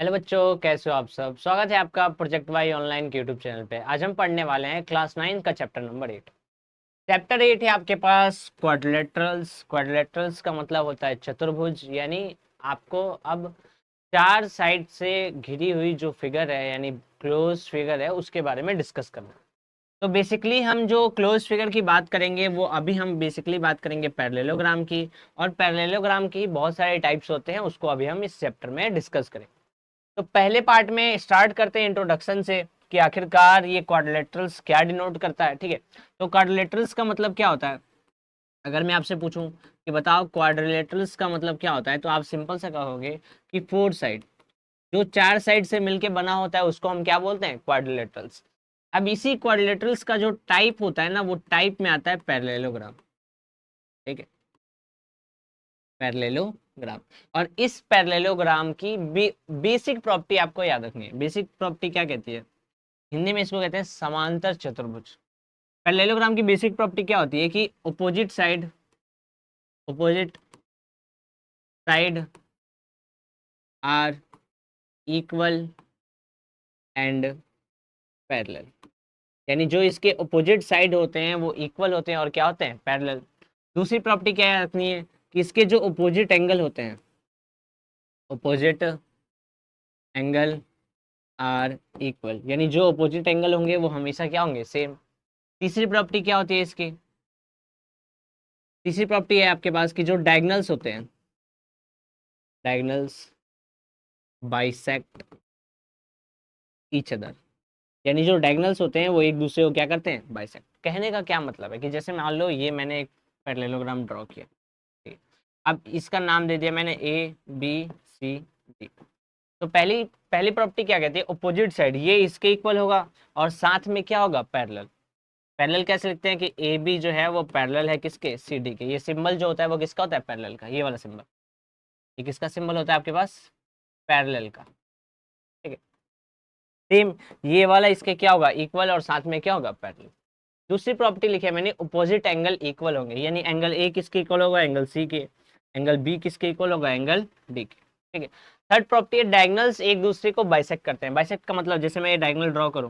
Hello बच्चों, कैसे हो आप सब। स्वागत है आपका प्रोजेक्ट वाई ऑनलाइन के यूट्यूब चैनल पे। आज हम पढ़ने वाले हैं क्लास 9 का चैप्टर नंबर 8। चैप्टर 8 है आपके पास क्वाड्रिलेटरल्स। क्वाड्रिलेटरल्स का मतलब होता है चतुर्भुज, यानी आपको अब चार साइड से घिरी हुई जो फिगर है यानी क्लोज फिगर है उसके बारे में डिस्कस करना है। तो बेसिकली हम जो क्लोज फिगर की बात करेंगे वो अभी हम बेसिकली बात करेंगे पैरेललोग्राम की। और पैरेललोग्राम की बहुत सारे टाइप्स होते हैं, उसको अभी हम इस चैप्टर में डिस्कस करेंगे। तो पहले पार्ट में स्टार्ट करते हैं इंट्रोडक्शन से कि आखिरकार ये क्वाड्रिलेटरल्स क्या डिनोट करता है। ठीक है, तो क्वाड्रिलेटरल्स का मतलब क्या होता है। अगर मैं आपसे पूछूं कि बताओ क्वाड्रिलेटरल्स का मतलब क्या होता है, तो आप सिंपल सा कहोगे कि फोर साइड, जो चार साइड से मिलके बना होता है उसको हम क्या बोलते हैं, क्वाड्रिलेटरल्स। अब इसी क्वाड्रिलेटरल्स का जो टाइप होता है ना, वो टाइप में आता है पैरेललोग्राम। ठीक है, पैरेललोग्राम। और इस पैरेललोग्राम की बेसिक प्रॉपर्टी आपको याद रखनी है। बेसिक प्रॉपर्टी क्या कहती है, हिंदी में इसको कहते हैं समांतर चतुर्भुज। पैरेललोग्राम की बेसिक प्रॉपर्टी क्या होती है कि opposite side are equal and parallel, यानी जो इसके अपोजिट साइड होते हैं वो इक्वल होते हैं और क्या होते हैं, पैरेलल। दूसरी प्रॉपर्टी क्या रखनी है कि इसके जो अपोजिट एंगल होते हैं, अपोजिट एंगल आर इक्वल, यानी जो अपोजिट एंगल होंगे वो हमेशा क्या होंगे, सेम। तीसरी प्रॉपर्टी क्या होती है इसकी, तीसरी प्रॉपर्टी है आपके पास कि जो डायगनल्स होते हैं, डायगनल्स बाइसेक्ट ईच अदर, यानी जो डायगनल्स होते हैं वो एक दूसरे को क्या करते हैं, बाइसेक्ट। कहने का क्या मतलब है कि जैसे मान लो ये मैंने एक पैरेललोग्राम ड्रॉ किया, ठीक है? अब इसका नाम दे दिया मैंने ए बी सी डी। तो पहली पहली प्रॉपर्टी क्या कहती है, अपोजिट साइड ये इसके इक्वल होगा और साथ में क्या होगा, पैरेलल। पैरेलल कैसे लिखते हैं कि ए बी जो है वो पैरेलल है किसके, सी डी के। ये सिंबल जो होता है वो किसका होता है, पैरेलल का। ये वाला सिंबल, ये किसका सिंबल होता है आपके पास, पैरेलल का। ठीक है, सेम ये वाला इसके क्या होगा, इक्वल, और साथ में क्या होगा, पैरेलल। दूसरी प्रॉपर्टी लिखी है मैंने, अपोजिट एंगल इक्वल होंगे, यानी एंगल ए किसके इक्वल होगा, एंगल सी के। एंगल बी किसके इक्वल होगा, एंगल डी के। ठीक है। थर्ड प्रॉपर्टी है डायगनल्स एक दूसरे को बाइसेक्ट करते हैं। बाइसेक्ट का मतलब जैसे मैं ये डायगनल ड्रॉ करूं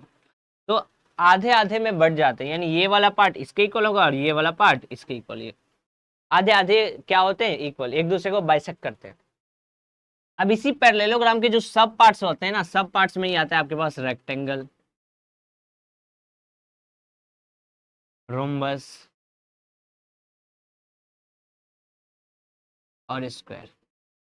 तो आधे आधे में बढ़ जाते हैं, यानी ये वाला पार्ट इसके इक्वल होगा और ये वाला पार्ट इसके इक्वल। ये आधे आधे क्या होते हैं, इक्वल, एक दूसरे को बाइसेक्ट करते हैं। अब इसी पैरेललोग्राम के जो सब पार्ट्स होते हैं ना, सब पार्ट्स में ही आता है आपके पास रेक्टेंगल, रोम्बस और स्क्वायर।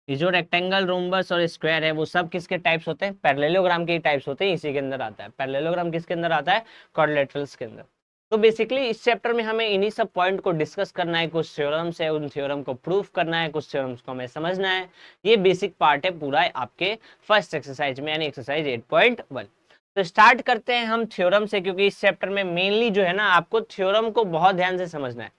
ये जो रेक्टेंगल, रोम्बस और स्क्वायर है वो सब किसके टाइप्स होते हैं, पैरेललोग्राम के टाइप्स होते हैं। इसी के अंदर आता है पैरेललोग्राम, किसके अंदर आता है, क्वाड्रिलेटरल्स के अंदर। तो बेसिकली इस चैप्टर में हमें इन्हीं सब पॉइंट को डिस्कस करना है। कुछ थ्योरम्स है, उन थ्योरम को प्रूफ करना है, कुछ थ्योरम्स को हमें समझना है। ये बेसिक पार्ट है पूरा आपके फर्स्ट एक्सरसाइज में, यानी एक्सरसाइज 8.1। तो स्टार्ट करते हैं हम थ्योरम से, क्योंकि इस चैप्टर में मेनली जो है ना आपको थ्योरम को बहुत ध्यान से समझना है।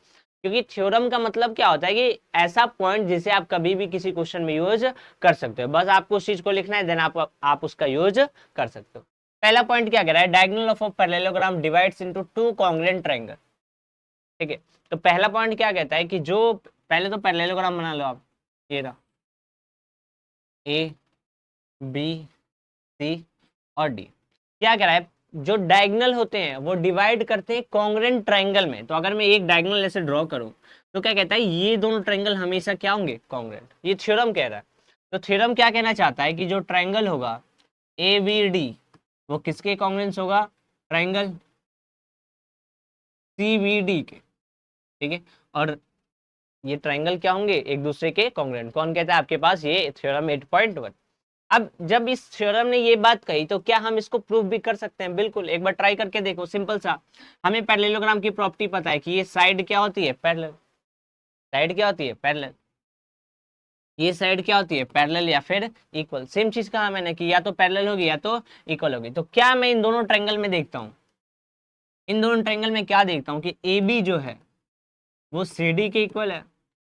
क्योंकि थ्योरम का मतलब क्या होता है कि ऐसा पॉइंट जिसे आप कभी भी किसी क्वेश्चन में यूज कर सकते हो। बस आपको उस चीज को लिखना है, देन आप उसका यूज कर सकते हो। पहला पॉइंट क्या कह रहा है, diagonal of a parallelogram divides into two congruent triangle. ठीक है, तो पहला पॉइंट क्या कहता है कि जो पहले तो पैरेललोग्राम बना लो आप, ये रहा ए बी सी और डी। क्या कह रहा है, जो डायगोनल होते हैं वो डिवाइड करते हैं कॉन्ग्रुएंट ट्रायंगल में। तो अगर मैं एक डायगोनल ऐसे ड्रॉ करूं तो क्या कहता है, ये दोनों ट्रायंगल हमेशा क्या होंगे, कॉन्ग्रुएंट। ये थ्योरम कह रहा है। तो थ्योरम क्या कहना चाहता है कि जो ट्रायंगल होगा ए बी डी वो किसके कॉन्ग्रुएंस होगा, ट्रायंगल सी बी डी के। ठीक है, और ये ट्रायंगल क्या होंगे, एक दूसरे के कॉन्ग्रुएंट। कौन कहता है आपके पास, ये थ्योरम 8.1। अब जब इस थ्योरम ने ये बात कही तो क्या हम इसको प्रूफ भी कर सकते हैं, बिल्कुल। एक बार ट्राई करके देखो, सिंपल सा। हमें पैरेललोग्राम की प्रॉपर्टी पता है कि ये साइड क्या होती है, पैरेलल। साइड क्या होती है, पैरेलल। ये साइड क्या होती है, पैरेलल या फिर इक्वल। सेम चीज कहा मैंने कि या तो पैरेलल होगी या तो इक्वल होगी। तो क्या मैं इन दोनों ट्रायंगल में देखता हूँ, इन दोनों ट्रायंगल में क्या देखता हूँ कि ए बी जो है वो सी डी के इक्वल है।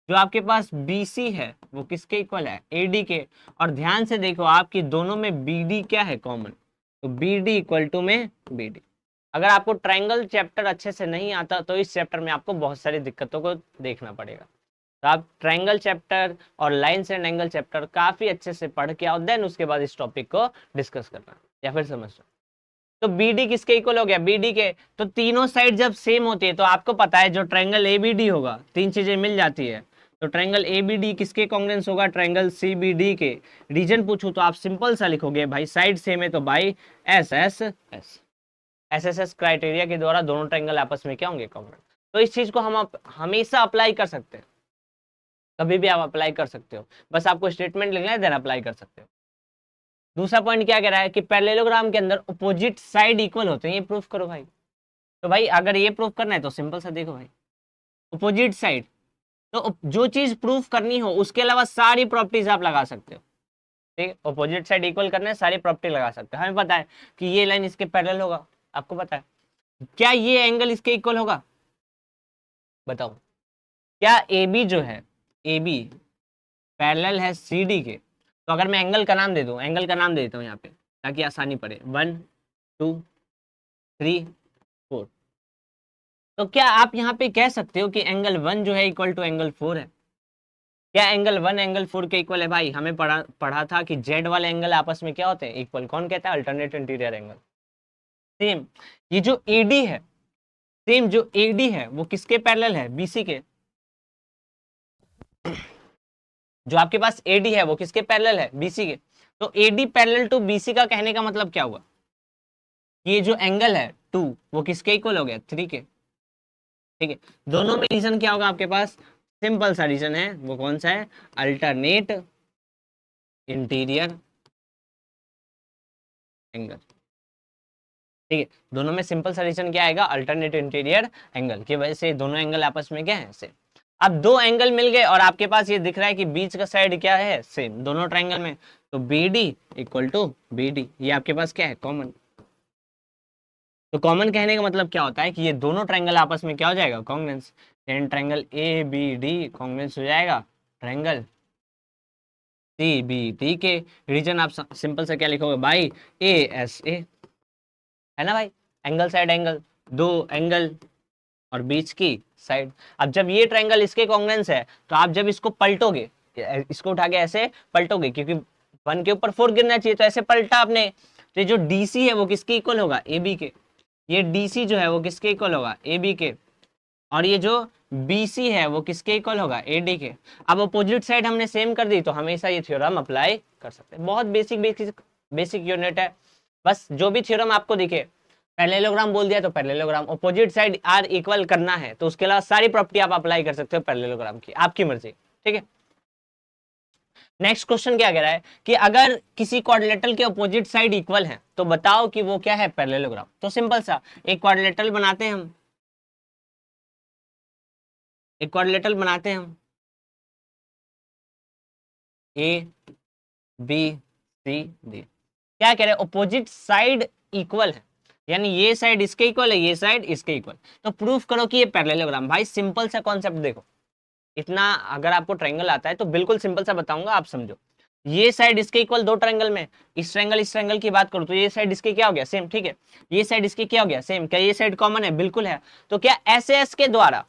जो आपके पास BC है वो किसके इक्वल है, AD के। और ध्यान से देखो आपकी दोनों में BD क्या है, कॉमन। तो BD इक्वल टू में BD। अगर आपको ट्रायंगल चैप्टर अच्छे से नहीं आता तो इस चैप्टर में आपको बहुत सारी दिक्कतों को देखना पड़ेगा। तो आप ट्रायंगल चैप्टर और लाइन्स एंड एंगल चैप्टर काफी अच्छे से पढ़ के आओ, देन उसके बाद इस टॉपिक को डिस्कस करना या फिर समझना। तो बीडी किसके इक्वल हो गया, बीडी के। तो तीनों साइड जब सेम होती है तो आपको पता है जो ट्रायंगल एबीडी होगा, तीन चीजें मिल जाती है, तो ट्रायंगल एबीडी किसके कांग्रेंस होगा, ट्रायंगल सीबीडी के। रीजन पूछूं तो आप सिंपल सा लिखोगे भाई, साइड सेम है तो by S S S, SSS criteria के द्वारा दोनों ट्रायंगल आपस में क्या होंगे, कॉन्ग्रुएंट। तो इस चीज को हम हमेशा अप्लाई कर सकते हैं, कभी भी आप अप्लाई कर सकते हो, बस आपको स्टेटमेंट लिखना है देन अप्लाई कर सकते हो। दूसरा पॉइंट क्या कह रहा है कि पैरेललोग्राम के अंदर अपोजिट साइड इक्वल होते हैं, ये प्रूफ करो भाई। तो भाई अगर ये प्रूफ करना है तो सिंपल सा देखो भाई, अपोजिट साइड, तो जो चीज प्रूफ करनी हो उसके अलावा सारी प्रॉपर्टीज आप लगा सकते हो, ठीक है। अपोजिट साइड इक्वल करने सारी प्रॉपर्टी लगा सकते हो। हमें पता है कि ये लाइन इसके पैरेलल होगा, आपको पता है। क्या ये एंगल इसके इक्वल होगा, बताओ। क्या ए बी जो है, ए बी पैरेलल है सी डी के। तो अगर मैं एंगल का नाम दे दूं, एंगल का नाम दे देता हूं यहाँ पे ताकि आसानी पड़े, 1 2 3 4। तो क्या आप यहाँ पे कह सकते हो कि एंगल 1 जो है इक्वल टू एंगल 4 है। क्या एंगल 1 एंगल 4 के इक्वल है भाई, हमें पढ़ा था कि जेड वाले एंगल आपस में क्या होते हैं, इक्वल। कौन कहता है, अल्टरनेट इंटीरियर एंगल। सेम ये जो एडी है, सेम जो एडी है वो किसके पैरेलल है, बीसी के। जो आपके पास एडी है वो किसके पैरेलल है, बीसी के। तो एडी पैरेलल टू बीसी का कहने का मतलब क्या हुआ, ये जो एंगल है 2 वो किसके इक्वल हो गया, 3 के, ठीक है। दोनों में रीजन क्या होगा आपके पास, सिंपल सा रीजन है, वो कौन सा है, अल्टरनेट इंटीरियर एंगल, ठीक है। दोनों में सिंपल सा रीजन क्या आएगा, अल्टरनेट इंटीरियर एंगल की वजह से दोनों एंगल आपस में क्या है, सेम। अब दो एंगल मिल गए और आपके पास ये दिख रहा है कि बीच का साइड क्या है, सेम दोनों ट्रायंगल में। तो B D equal to B D, ये आपके पास क्या है, कॉमन। तो कॉमन कहने का मतलब क्या होता है कि ये दोनों ट्रायंगल आपस में क्या हो जाएगा, congruence. Then triangle A B D congruence हो जाएगा ट्रायंगल सी बी डी के। रीजन आप सिंपल से क्या लिखोगे भाई, ए एस ए, है ना भाई। एंगल साइड एंगल, दो एंगल और बीच की साइड। अब जब ये ट्रायंगल इसके कॉन्ग्रुएंस है तो आप जब इसको पलटोगे, इसको उठा के ऐसे पलटोगे, क्योंकि 1 के ऊपर 4 गिरना चाहिए तो ऐसे पलटा आपने, तो जो डीसी है वो किसके इक्वल होगा, ए बी के। ये डीसी जो है वो किसके इक्वल होगा, ए बी के। और ये जो बीसी है वो किसके इक्वल होगा, ए डी के। अब अपोजिट साइड हमने सेम कर दी तो हमेशा ये थ्योरम अप्लाई कर सकते हैं। बहुत बेसिक बेसिक बेसिक यूनिट है, बस जो भी थ्योरम आपको दिखे, पैरेललोग्राम बोल दिया तो parallelogram, opposite side are equal करना है तो उसके अलावा सारी प्रॉपर्टी आप अप्लाई कर सकते हो पैरेललोग्राम की, आपकी मर्जी, ठीक है। नेक्स्ट क्वेश्चन क्या कह रहा है कि अगर किसी क्वाड्रिलेटरल के अपोजिट साइड इक्वल है तो बताओ कि वो क्या है, पैरेललोग्राम। तो सिंपल सा एक क्वाड्रिलेटरल बनाते हैं हम, एक क्वाड्रिलेटरल बनाते हैं हम, ए बी सी डी। क्या कह रहे हैं, अपोजिट साइड इक्वल है, यानी ये साइड इसके इक्वल है, ये साइड इसके इक्वल। तो प्रूफ करो कि ये पैरेललोग्राम। भाई सिंपल सा कॉन्सेप्ट देखो, इतना अगर आपको ट्रायंगल आता है तो बिल्कुल सिंपल सा बताऊंगा, आप समझो। ये साइड इसके इक्वल दो ट्रायंगल में, इस ट्रायंगल की बात करूं तो ये साइड इसके क्या हो गया, सेम, ठीक है। ये साइड इसके क्या हो गया, सेम। क्या ये साइड कॉमन है, बिल्कुल है। तो क्या एस एस के द्वारा,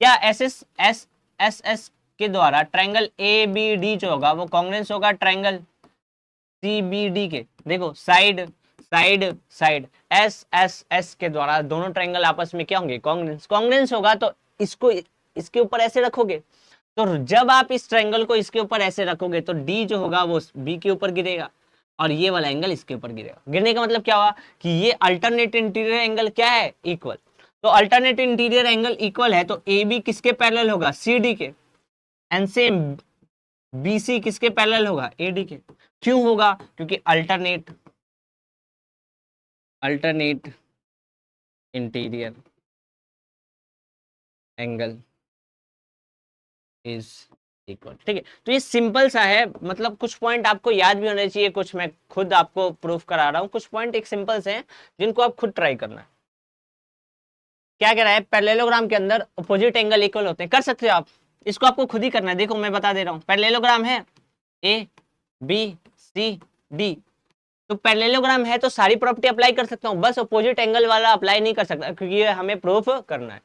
क्या S S S S S के द्वारा ट्रायंगल ए बी डी जो होगा वो कॉन्ग्रुएंस होगा ट्रायंगल सी बी डी के। देखो side side side S S S के द्वारा दोनों ट्रायंगल आपस में क्या होंगे, कॉन्ग्रुएंस। कॉन्ग्रुएंस होगा तो इसको इसके ऊपर ऐसे रखोगे, तो जब आप इस ट्रायंगल को इसके ऊपर ऐसे रखोगे तो डी जो होगा वो बी के ऊपर गिरेगा और ये वाला एंगल इसके ऊपर गिरेगा। गिरने का मतलब क्या हुआ कि ये अल्टरनेट इंटीरियर एंगल क्या है, इक्वल। तो अल्टरनेट इंटीरियर एंगल इक्वल है तो ए बी किसके पैरेलल होगा, सी डी के। एंड सेम बी सी किसके पैरेलल होगा, ए डी के। क्यों होगा, क्योंकि alternate alternate interior angle is equal, ठीक है। तो ये सिंपल सा है, मतलब कुछ पॉइंट आपको याद भी होने चाहिए, कुछ मैं खुद आपको प्रूफ करा रहा हूं। कुछ पॉइंट एक सिंपल से हैं जिनको आप खुद ट्राई करना है। क्या कह रहा है, पैरेललोग्राम के अंदर अपोजिट एंगल इक्वल होते हैं, कर सकते हो आप, इसको आपको खुद ही करना है। देखो मैं बता दे रहा हूं, पैरेललोग्राम है ए बी सी डी, तो पैरेललोग्राम है तो सारी प्रॉपर्टी अप्लाई कर सकता हूं, बस अपोजिट एंगल वाला अप्लाई नहीं कर सकता क्योंकि ये हमें प्रूफ करना है।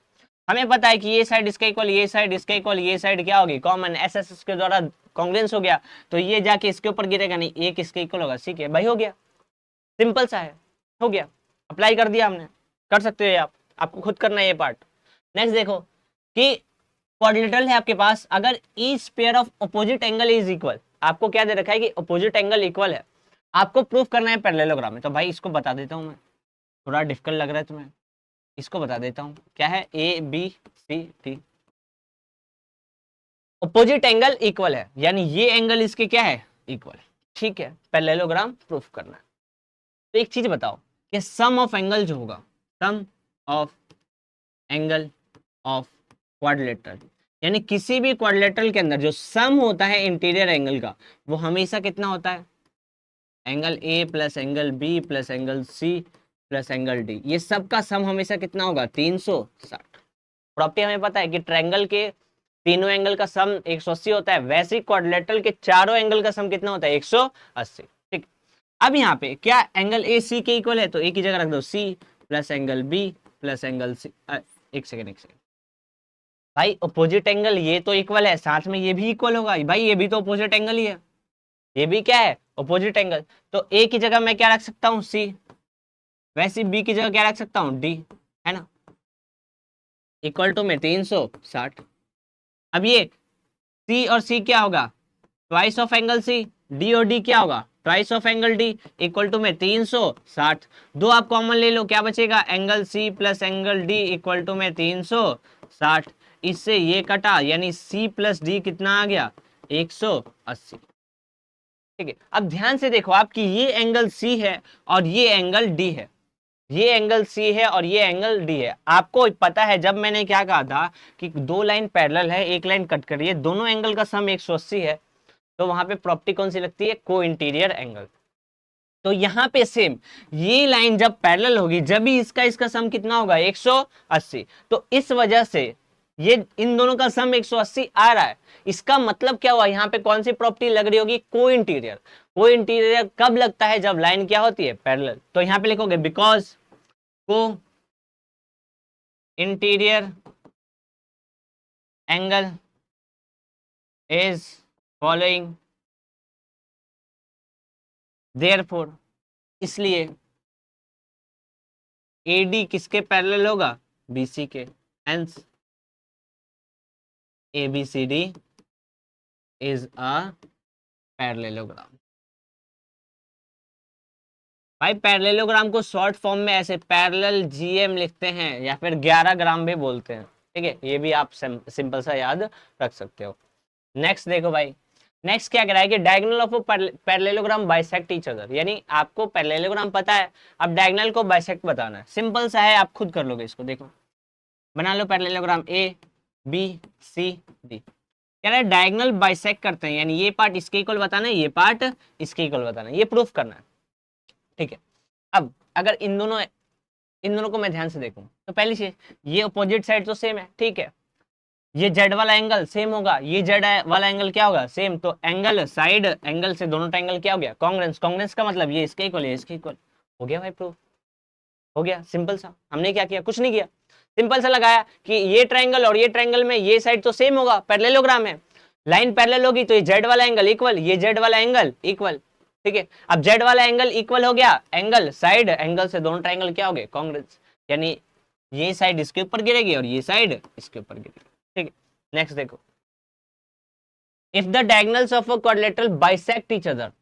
हमें पता है कि ये साइड इसका इक्वल, ये साइड इसका इक्वल, ये साइड क्या होगी कॉमन, एस एस के द्वारा कॉन्ग्रुएंस हो गया, तो ये जाके इसके ऊपर गिरेगा नहीं, ये किसके इक्वल होगा, सी के। भाई हो गया, सिंपल सा है, हो गया, अप्लाई कर दिया हमने। कर सकते हो आप, आपको खुद करना है ये पार्ट। नेक्स्ट देखो कि क्वाड्रिलेटरल है आपके पास, अगर each pair of opposite angle is equal, आपको क्या दे रखा है कि अपोजिट एंगल इक्वल है, आपको प्रूफ करना है पैरेललोग्राम में। तो भाई इसको बता देता हूं मैं, थोड़ा डिफिकल्ट लग रहा है तुम्हें, इसको बता देता हूं क्या है, A B C D, opposite angle equal है, यानी ये एंगल इसके क्या है, इक्वल। ठीक है, पैरेललोग्राम प्रूफ करना है। तो एक चीज बताओ कि सम ऑफ एंगल जो होगा, सम ऑफ एंगल ऑफ क्वाड्रिलेटरल, यानी किसी भी क्वाड्रिलेटरल के अंदर जो सम होता है इंटीरियर एंगल का, वो हमेशा कितना होता है, angle A plus angle B plus angle C plus angle D, ये सब का सम हमेशा कितना होगा, 360। प्रॉपर्टी हमें पता है कि ट्रायंगल के तीनों एंगल का सम 180 होता है, वैसे ही क्वाड्रिलेटरल के चारों एंगल का सम कितना होता है, 180। ठीक, अब यहाँ पे क्या एंगल ए सी के इक्वल है, तो एक ही जगह रख दो, C plus angle B plus angle C. एक सेकेंड भाई, अपोजिट एंगल ये तो इक्वल है, साथ में ये भी इक्वल होगा भाई, ये भी तो अपोजिट एंगल ही है, ये भी क्या है, अपोजिट एंगल। तो ए की जगह मैं क्या रख सकता हूँ, सी, वैसे बी की जगह क्या रख सकता हूँ, डी, है ना, इक्वल टू में 360। अब ये सी और सी क्या होगा, twice of angle C, D और डी क्या होगा, twice of angle D, equal to में 360। दो आप कॉमन ले लो, क्या बचेगा, angle C plus angle D equal to में 360, इससे ये कटा, यानी सी प्लस डी कितना आ गया, 180। ठीक है, अब ध्यान से देखो आपकी ये एंगल सी है और ये एंगल डी है, ये एंगल सी है और ये एंगल डी है। आपको पता है जब मैंने क्या कहा था कि दो लाइन पैरेलल है, एक लाइन कट करी है, दोनों एंगल का सम 180 है, तो वहां पे प्रॉपर्टी कौन सी लगती है, को इंटीरियर एंगल। तो यहाँ पे सेम, ये लाइन जब पैरेलल होगी जब भी इसका इसका सम कितना होगा, 180। तो इस वजह से ये इन दोनों का सम 180 आ रहा है। इसका मतलब क्या हुआ, यहाँ पे कौन सी प्रॉपर्टी लग रही होगी, को इंटीरियर। को इंटीरियर कब लगता है, जब लाइन क्या होती है, पैरेलल। तो यहाँ पे लिखोगे बिकॉज को interior angle is following, therefore, इसलिए AD किसके पैरेलल होगा, BC के, hence ABCD is a parallelogram. भाई पैरेललोग्राम को शॉर्ट फॉर्म में ऐसे पैरेलल GM लिखते हैं, या फिर 11 ग्राम भी बोलते हैं। ठीक है, ये भी आप सिंपल सा याद रख सकते हो। नेक्स्ट देखो भाई, नेक्स्ट क्या कह रहा है कि diagonal of parallelogram bisect each other, यानी आपको पैरेललोग्राम पता है, अब डायगोनल को बाइसेक्ट बताना है। सिंपल सा है, आप खुद कर लोगे इसको। देखो बना लो पैरेललोग्राम ABCD, कह रहा है डायगोनल बाइसेक्ट करते हैं, यानी ये पार्ट इसके इक्वल बताना है, ये पार्ट इसके इक्वल बताना है, ये प्रूफ करना है। ठीक है, अब अगर इन दोनों को मैं ध्यान से देखूं तो पहली चीज, ये अपोजिट साइड तो सेम है, ठीक है, ये जेड वाला एंगल सेम होगा, ये जेड वाला एंगल क्या होगा, सेम। तो एंगल साइड एंगल से दोनों ट्रायंगल क्या हो गया, कांग्रुएंस। कांग्रुएंस का मतलब ये इसके इक्वल है, इसके इक्वल, हो गया भाई प्रूफ, हो गया। सिंपल सा, हमने क्या किया, कुछ नहीं किया, सिंपल सा लगाया कि ये ट्रायंगल और ये ट्रायंगल में ये साइड तो सेम होगा, पैरेललोग्राम है, लाइन पैरेलल होगी, तो ये जेड वाला एंगल इक्वल, ये जेड वाला एंगल इक्वल। ठीक है, अब जेड वाला एंगल इक्वल हो गया, एंगल साइड एंगल से दोनों ट्रायंगल क्या हो गए, कांग्रुएंस, यानी ये साइड इसके ऊपर गिरेगी और ये साइड इसके ऊपर गिरेगी। ठीक है, नेक्स्ट देखो, if the diagonals of a quadrilateral bisect each other,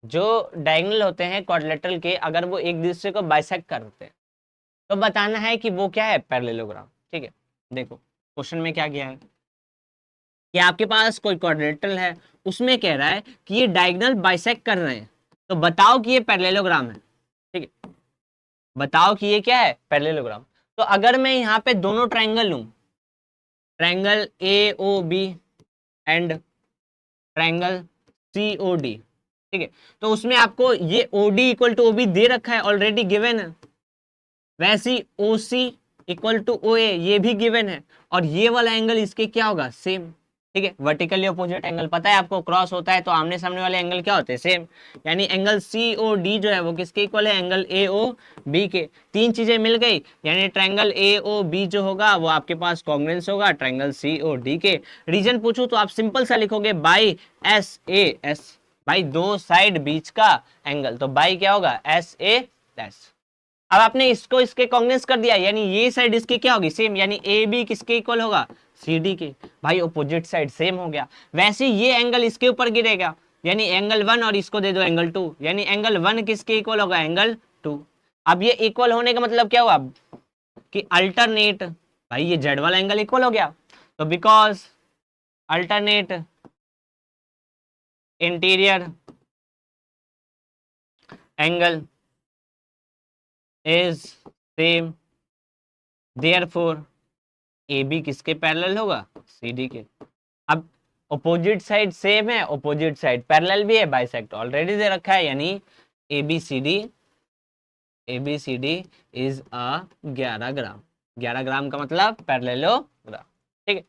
जो डायगोनल होते हैं क्वाड्रिलेटरल के, अगर वो एक दूसरे को बाइसेक्ट करते हैं, तो बताना है कि वो क्या है, पैरेललोग्राम। ठीक है, देखो क्वेश्चन में क्या किया है कि आपके पास कोई क्वाड्रिलेटरल है, उसमें कह रहा है कि ये डायगोनल बाइसेक्ट कर रहे हैं, तो बताओ कि ये पैरेललोग्राम है। ठीक है, बताओ कि ये क्या है, पैरेललोग्राम। तो अगर मैं यहाँ पे दोनों ट्रायंगल लूं, triangle AOB and triangle COD, ठीक है, तो उसमें आपको ये OD इक्वल टू OB दे रखा है, ऑलरेडी गिवन है, वैसे ही OC इक्वल टू OA ये भी गिवन है, और ये वाला एंगल इसके क्या होगा, सेम। ठीक है। वर्टिकली अपोजिट एंगल पता है आपको, क्रॉस होता है तो आमने सामने वाले एंगल क्या होते हैं, सेम। यानी एंगल सी ओ डी जो है वो किसके इक्वल है, एंगल ए ओ बी के। तीन चीजें मिल गई, यानी ट्रायंगल ए ओ बी जो होगा वो आपके पास कॉन्ग्रुएंस होगा ट्रायंगल सी ओ डी के। रीजन पूछूं तो आप सिंपल सा लिखोगे बाई एस ए एस, भाई दो साइड बीच का एंगल, तो बाई क्या होगा, एस ए एस। अब आपने इसको इसके कॉन्ग्रुएंस कर दिया, यानी ये साइड इसकी क्या होगी, सेम, यानी ए बी किसके इक्वल होगा, सी डी के। भाई ऑपोजिट साइड सेम हो गया। वैसे ये एंगल इसके ऊपर गिरेगा, यानी एंगल 1 और इसको दे दो एंगल 2, यानी एंगल 1 किसके इक्वल होगा, एंगल 2। अब ये इक्वल होने का मतलब क्या हुआ कि अल्टरनेट, भाई ये जेड वाला एंगल इक्वल हो गया, तो because alternate interior angle is same, therefore A B किसके पैरेलल होगा, सी डी के। अब अपोजिट साइड सेम है, अपोजिट साइड पैरेलल भी है, बाइसेक्ट ऑलरेडी दे रखा है, यानी A B C D is a 11 gram. 11 gram का मतलब पैरेललोग्राम। ठीक है,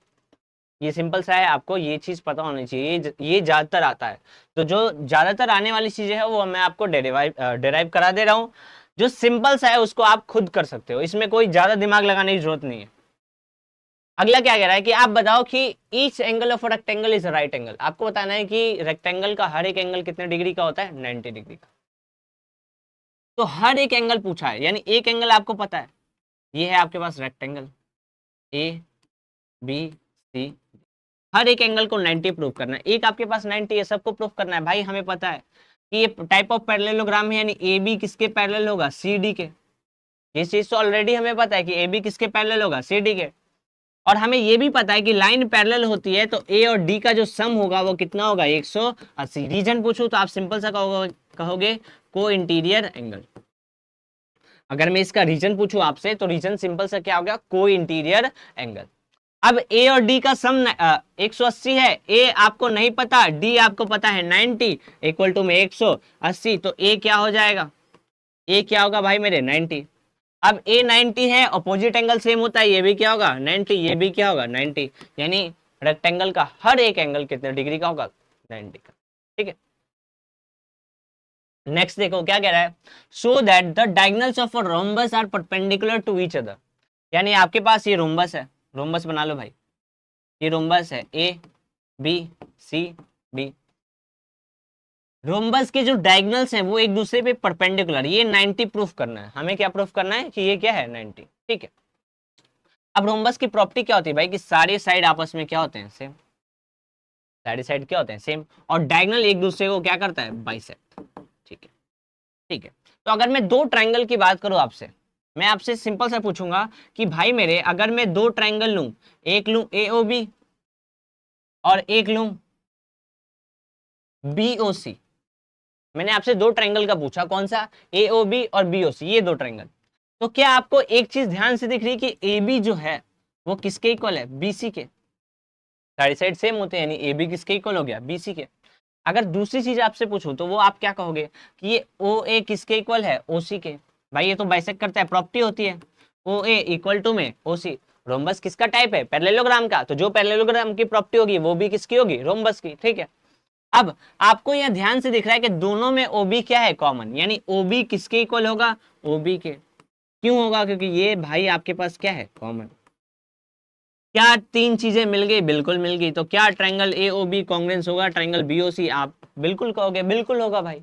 ये सिंपल सा है, आपको ये चीज पता होनी चाहिए, ये ज्यादातर आता है। तो जो ज्यादातर आने वाली चीजें है वो मैं आपको डेराइव करा दे रहा हूँ। जो सिंपल सा है उसको आप खुद कर सकते हो, इसमें कोई ज्यादा दिमाग लगाने की जरूरत नहीं है। अगला क्या कह रहा है कि आप बताओ कि each angle of rectangle is right angle. आपको बताना है कि रेक्टेंगल का हर एक एंगल कितने डिग्री का होता है, 90 डिग्री का। तो हर एक एंगल पूछा है, यानी एक एंगल आपको पता है, ये है आपके पास रेक्टेंगल ए बी सी, हर एक एंगल को 90 प्रूव करना है। एक आपके पास 90 है, सबको प्रूव करना है। भाई हमें पता है कि ये टाइप ऑफ पैरेललोग्राम है, यानी ए बी किसके पैरेलल होगा, सी डी के। ये चीज तो ऑलरेडी हमें पता है कि ए बी किसके पैरेलल होगा, सी डी के। और हमें ये भी पता है कि लाइन पैरेलल होती है तो ए और डी का जो सम होगा वो कितना होगा, 180। रीजन पूछूं तो आप सिंपल सा कहोगे को इंटीरियर एंगल। अगर मैं इसका रीजन पूछूं आपसे तो रीजन सिंपल सा क्या हो गया, को इंटीरियर एंगल। अब ए और डी का सम 180 है, ए आपको नहीं पता, डी आपको पता है 90 इक्वल टू में 180, तो ए क्या हो जाएगा, ए क्या होगा भाई मेरे 90। अब ए 90 है, अपोजिट एंगल सेम होता है, ये भी क्या होगा 90, ये भी क्या होगा 90, यानी रेक्टेंगल का हर एक एंगल कितने डिग्री का होगा, 90 का। ठीक है, नेक्स्ट देखो क्या कह रहा है, so that the diagonals of a rhombus are perpendicular to each other. यानी आपके पास ये रोम्बस है, रोम्बस बना लो भाई, ये रोम्बस है A B C D. Rhombus के जो डायगोनल्स हैं वो एक दूसरे पे परपेंडिकुलर, ये 90 प्रूफ करना है हमें। क्या प्रूफ करना है कि ये क्या है 90। ठीक है, अब रोम्बस की प्रॉपर्टी क्या होती है भाई कि सारे साइड आपस में क्या होते हैं, सेम। सारे साइड क्या होते हैं, सेम, और डायगोनल एक दूसरे को क्या करता है, बाइसेक्ट। ठीक है, ठीक है। तो अगर मैं दो ट्रायंगल की बात करूं आपसे, मैं आपसे सिंपल सा पूछूंगा कि भाई मेरे अगर मैं दो ट्रायंगल लूं, एक लूं ए ओ बी और एक लूं बी ओ सी। मैंने आपसे दो ट्रायंगल का पूछा, कौन सा, ए ओ बी और बी ओ सी, ये दो ट्रायंगल। तो क्या आपको एक चीज ध्यान से दिख रही है कि ए बी जो है वो किसके इक्वल है, बी सी के। सारी साइड सेम होते हैं, यानी ए बी किसके इक्वल हो गया, बी सी के। अगर दूसरी चीज आपसे पूछूं तो वो आप क्या कहोगे कि ये ओ ए किसके इक्वल है, ओ सी के। भाई ये तो बाइसेक्ट करता है, प्रॉपर्टी होती है, ओ ए इक्वल टू में ओ सी। रोम्बस किसका टाइप है, पैरेललोग्राम का, तो जो पैरेललोग्राम की प्रॉपर्टी होगी वो भी किसकी होगी, रोम्बस की। ठीक है, अब आपको यह ध्यान से दिख रहा है कि दोनों में OB क्या है, कॉमन, यानी OB किसके इक्वल होगा, OB के। क्यों होगा, क्योंकि ये भाई आपके पास क्या है, कॉमन। क्या तीन चीजें मिल गई, बिल्कुल मिल गई। तो क्या ट्रायंगल AOB कॉन्ग्रुएंस होगा ट्रायंगल BOC, आप बिल्कुल कहोगे बिल्कुल होगा भाई।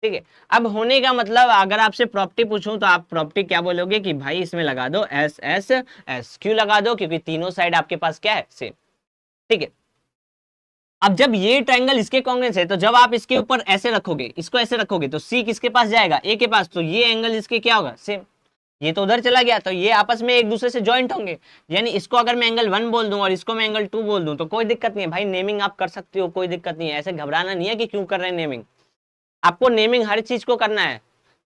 ठीक है, अब होने का मतलब अगर आपसे प्रॉपर्टी पूछूं तो आप प्रॉपर्टी क्या बोलोगे कि भाई इसमें लगा दो एस एस एस। क्यों लगा दो, क्योंकि तीनों साइड आपके पास क्या है, सेम। ठीक है, अब जब ये ट्रायंगल इसके कॉन्ग्रुएंस है तो जब आप इसके ऊपर ऐसे रखोगे, इसको ऐसे रखोगे, तो सी किसके पास जाएगा, ए के पास, तो ये एंगल इसके क्या होगा, सेम। ये तो उधर चला गया, तो ये आपस में एक दूसरे से ज्वाइंट होंगे। यानी इसको अगर मैं एंगल 1 बोल दूं और इसको मैं एंगल 2 बोल दूं तो कोई दिक्कत नहीं है भाई, नेमिंग आप कर सकते हो, कोई दिक्कत नहीं है। ऐसे घबराना नहीं है कि क्यों कर रहे हैं नेमिंग, आपको नेमिंग हर चीज को करना है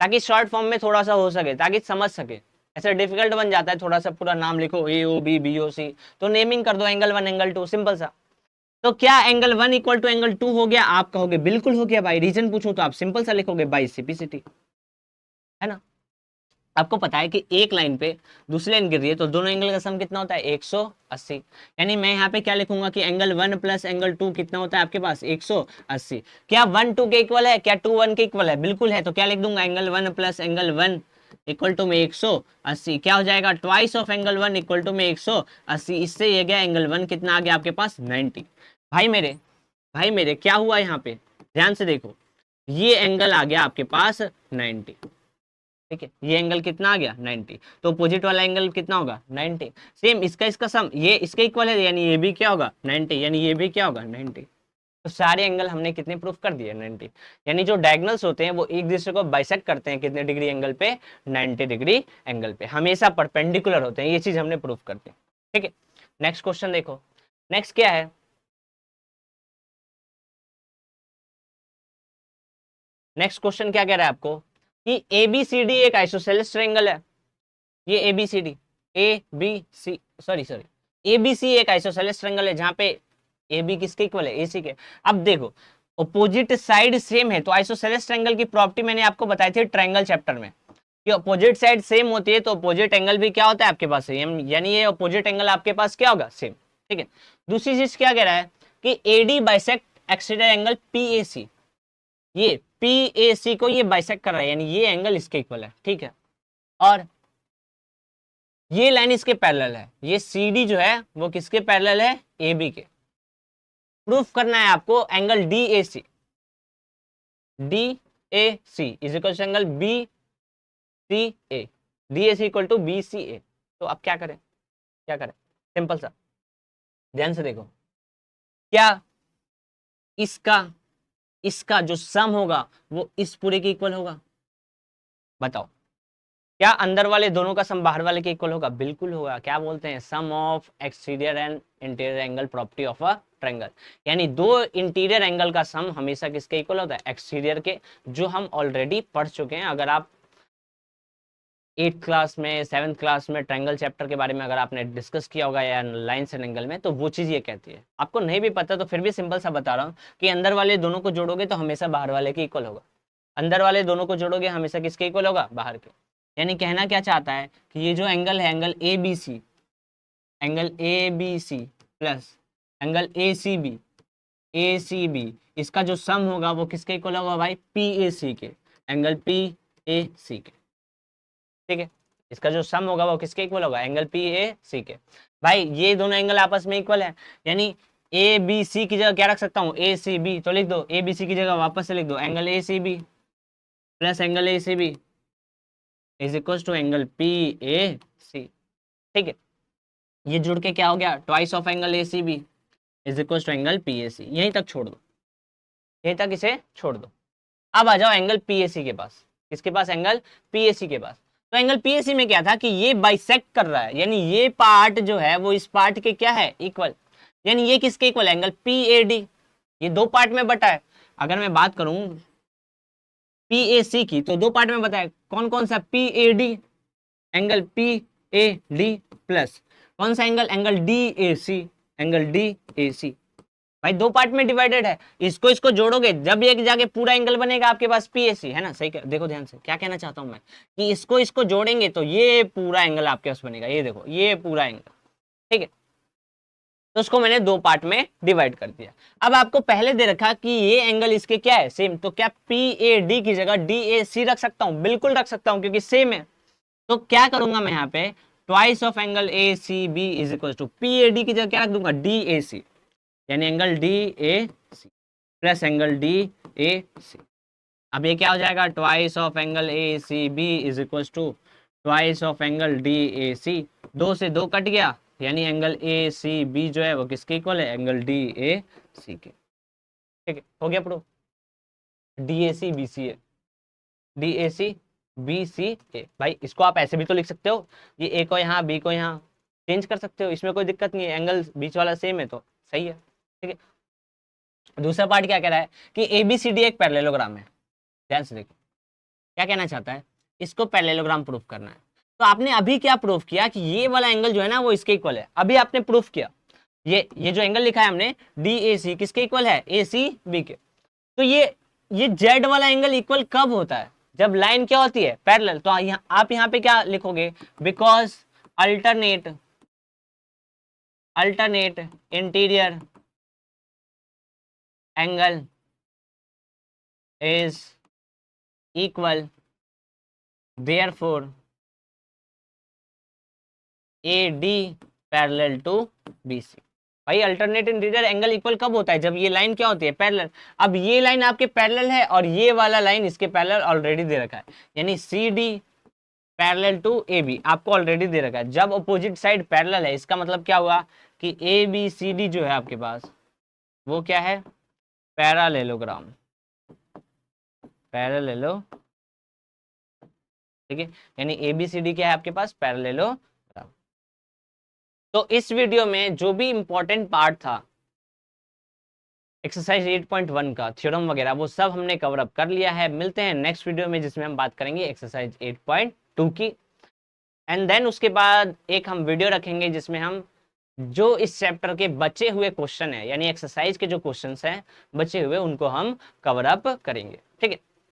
ताकि शॉर्ट फॉर्म में थोड़ा सा हो सके, ताकि समझ सके। ऐसे डिफिकल्ट बन जाता है थोड़ा सा, पूरा नाम लिखो ए ओ बी बी ओ सी, तो नेमिंग कर दो एंगल 1 एंगल 2, सिंपल सा। तो क्या एंगल 1 इक्वल टू एंगल 2 हो गया, आप कहोगे बिल्कुल हो गया भाई। रीजन पूछूं तो आप सिंपल सा लिखोगे बाई सीपीसिटी, है ना। आपको पता है कि एक लाइन पे दूसरी लाइन गिर रही है तो दोनों एंगल का सम कितना होता है 180। यानी मैं यहाँ पे क्या लिखूंगा कि एंगल 1 प्लस एंगल 2 कितना होता है आपके पास 180। क्या 1 2 के इक्वल है, क्या 2 1 के इक्वल है, बिल्कुल है। तो क्या लिख दूंगा angle 1 plus angle 1 equal to में 180। क्या हो जाएगा twice of angle 1 equal to में 180। इससे ये गया एंगल 1 कितना आ गया आपके पास 90। भाई मेरे क्या हुआ यहाँ पे, ध्यान से देखो, ये एंगल आ गया आपके पास 90। ठीक है, ये एंगल कितना आ गया 90, तो अपोजिट वाला एंगल कितना होगा 90। सेम इसका सम ये इसके इक्वल है, यानी ये भी क्या होगा 90, यानी ये भी क्या होगा 90। तो सारे एंगल हमने कितने प्रूफ कर दिए 90। यानी जो डायगोनल्स होते हैं वो एक दूसरे को बाइसेक्ट करते हैं कितने डिग्री एंगल पे 90 डिग्री एंगल पे, हमेशा परपेंडिकुलर होते हैं, ये चीज हमने प्रूफ करते हैं। ठीक है, नेक्स्ट क्वेश्चन देखो। नेक्स्ट क्या है, नेक्स्ट क्वेश्चन क्या कह रहा है आपको कि एबीसीडी एक आइसोसेलेस ट्रायंगल है। ये एबीसीडी एबीसी एक आइसोसेलेस ट्रायंगल है जहां पे AB किसके इक्वल है AC के। अब देखो अपोजिट साइड सेम है, तो आइसोसेलेस ट्रायंगल की प्रॉपर्टी मैंने आपको बताई थी ट्रायंगल चैप्टर में कि अपोजिट साइड सेम होती है तो अपोजिट एंगल भी क्या होता है आपके पास सेम, यानी ये अपोजिट एंगल आपके पास क्या होगा सेम। ठीक है, दूसरी चीज क्या कह रहा है कि AD bisect exterior angle PAC, ये PAC को ये बाइसेक्ट कर रहा है, यानी ये एंगल इसके इक्वल है। ठीक है, और ये लाइन इसके पैरेलल है, ये CD जो है वो किसके पैरेलल है AB के। प्रूफ करना है आपको angle DAC is equal to angle BCA, DAC equal to BCA। तो अब क्या करें, सिंपल सा, ध्यान से देखो, क्या इसका जो सम होगा वो इस पूरे के इक्वल होगा, बताओ। क्या अंदर वाले दोनों का सम बाहर वाले के इक्वल होगा, बिल्कुल होगा। क्या बोलते हैं sum of exterior and interior angle property of a triangle, यानी दो इंटीरियर एंगल का सम हमेशा किसके इक्वल होता है एक्सटीरियर के, जो हम ऑलरेडी पढ़ चुके हैं। अगर आप 8th क्लास में 7th क्लास में ट्रायंगल चैप्टर के बारे में अगर आपने डिस्कस किया होगा या लाइन्स एंड एंगल में, तो वो चीज ये कहती है। आपको नहीं भी पता तो फिर भी सिंपल सा बता रहा हूँ कि अंदर वाले दोनों को जोड़ोगे तो हमेशा बाहर वाले के इक्वल होगा, अंदर वाले दोनों को जोड़ोगे हमेशा किसके इक्वल होगा बाहर के। यानी कहना क्या चाहता है कि ये जो एंगल है angle ABC plus angle ACB, इसका जो सम होगा वो किसके इक्वल होगा भाई PAC के, एंगल PAC के। ठीक है, इसका जो सम होगा वो किसके इक्वल होगा एंगल PAC के। भाई ये दोनों एंगल आपस में इक्वल है, यानी ABC की जगह क्या रख सकता हूँ ACB, तो लिख दो ABC की जगह वापस से लिख दो angle ACB plus angle ACB is equal to angle PAC। ठीक है, ये जुड़ के क्या हो गया twice of angle ACB is equal to angle PAC। यहीं तक छोड़ दो, यहीं तक इसे छोड़ दो। अब आ जाओ एंगल PAC के पास, किसके पास एंगल PAC के पास। तो एंगल PAC में क्या था कि ये बाइसेक्ट कर रहा है, यानी ये पार्ट जो है वो इस पार्ट के क्या है इक्वल, यानी ये किसके इक्वल एंगल PAD, ये दो पार्ट में बटा है। अगर मैं बात करूं PAC की तो दो पार्ट में बताया, कौन कौन सा PAD एंगल PAD प्लस कौन सा एंगल एंगल DAC भाई दो पार्ट में डिवाइडेड है। इसको जोड़ोगे जब एक जाके पूरा एंगल बनेगा आपके पास PAC, है ना। सही देखो ध्यान से क्या कहना चाहता हूं मैं कि इसको जोड़ेंगे तो ये पूरा एंगल आपके पास बनेगा, ये देखो ये पूरा एंगल। ठीक है, तो उसको मैंने दो पार्ट में डिवाइड कर दिया। अब आपको पहले दे रखा कि ये एंगल इसके क्या है सेम, तो क्या PAD की जगह DAC रख सकता हूं, बिल्कुल रख सकता हूं क्योंकि सेम है। तो क्या करूंगा मैं यहाँ पे twice of angle ACB is equal to PAD की जगह क्या रख दूंगा DAC, यानी angle DAC plus angle DAC। अब ये क्या हो जाएगा twice of angle ACB is equal to twice of angle DAC, दो से दो कट गया, यानी एंगल ACB जो है वो किसके इक्वल है एंगल DAC के। ठीक है, हो गया प्रूफ। DAC BCA भाई इसको आप ऐसे भी तो लिख सकते हो, ये A को यहाँ B को यहाँ चेंज कर सकते हो, इसमें कोई दिक्कत नहीं है, एंगल बीच वाला सेम है तो सही है। ठीक है, दूसरा पार्ट क्या कह रहा है कि ABCD एक पैरेललोग्राम है। ध्यान से देखो क्या कहना चाहता है, इसको पैरेललोग्राम प्रूफ करना है। तो आपने अभी क्या प्रूफ किया कि ये वाला एंगल जो है ना वो इसके इक्वल है, अभी आपने प्रूफ किया ये जो एंगल लिखा है हमने DAC किसके इक्वल है ACB के। तो ये Z वाला एंगल इक्वल कब होता है, जब लाइन क्या होती है, पैरेलल, तो आप यहाँ पे क्या लिखोगे, because alternate interior angle is equal, therefore A D parallel to B C. भाई अल्टरनेट इंटीरियर एंगल इक्वल कब होता है, जब ये लाइन क्या होती है, पैरेलल। अब ये लाइन आपके पैरेलल है और ये वाला लाइन इसके पैरेलल ऑलरेडी दे रखा है, यानी C D parallel to A B आपको ऑलरेडी दे रखा है। जब अपोजिट साइड पैरेलल है, इसका मतलब क्या हुआ कि ए बी सी डी जो है आपके पास, वो क्या है, पैरालेलोग्राम, पैरालेलो, ठीक है, यानी ए बी सी डी क्या है आपके पास, पैरालेलोग्राम। तो इस वीडियो में जो भी इंपॉर्टेंट पार्ट था एक्सरसाइज 8.1 का, थ्योरम वगैरह, वो सब हमने कवर अप कर लिया है। मिलते हैं नेक्स्ट वीडियो में जिसमें हम बात करेंगे एक्सरसाइज 8.2 की, एंड देन उसके बाद एक हम वीडियो रखेंगे जिसमें हम जो इस चैप्टर के बचे हुए क्वेश्चन है, यानी एक्सरसाइज के जो क्वेश्चंस हैं बचे हुए, उनको हम कवर अप करेंगे। ठीक है।